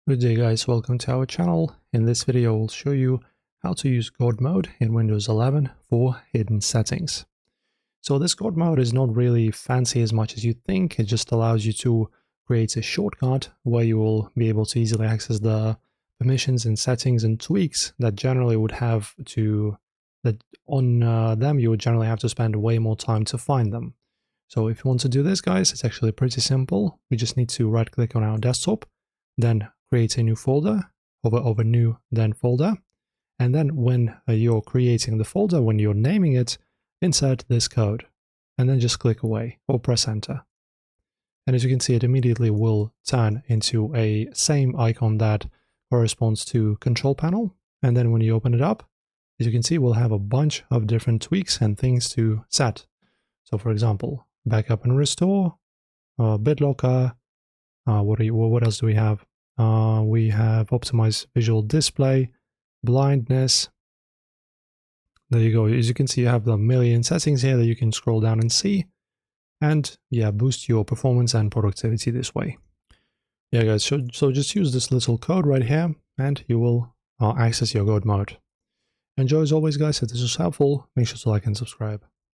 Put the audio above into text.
Good day guys, welcome to our channel. In this video I'll show you how to use Godmode in Windows 11 for hidden settings. So this Godmode is not really fancy as much as you think. It just allows you to create a shortcut where you will be able to easily access the permissions and settings and tweaks that generally would have to them you would generally have to spend way more time to find them. So if you want to do this guys, it's actually pretty simple. We just need to right click on our desktop, then create a new folder, over new, then folder. And then when you're creating the folder, when you're naming it, insert this code. And then just click away or press enter. And as you can see, it immediately will turn into a same icon that corresponds to control panel. And then when you open it up, as you can see, we'll have a bunch of different tweaks and things to set. So for example, backup and restore, BitLocker, what else do we have? We have optimize visual display, blindness. There you go. As you can see, you have the million settings here that you can scroll down and see. And yeah, boost your performance and productivity this way. Yeah guys, so just use this little code right here and you will access your Godmode. Enjoy as always guys. If this was helpful, make sure to like and subscribe.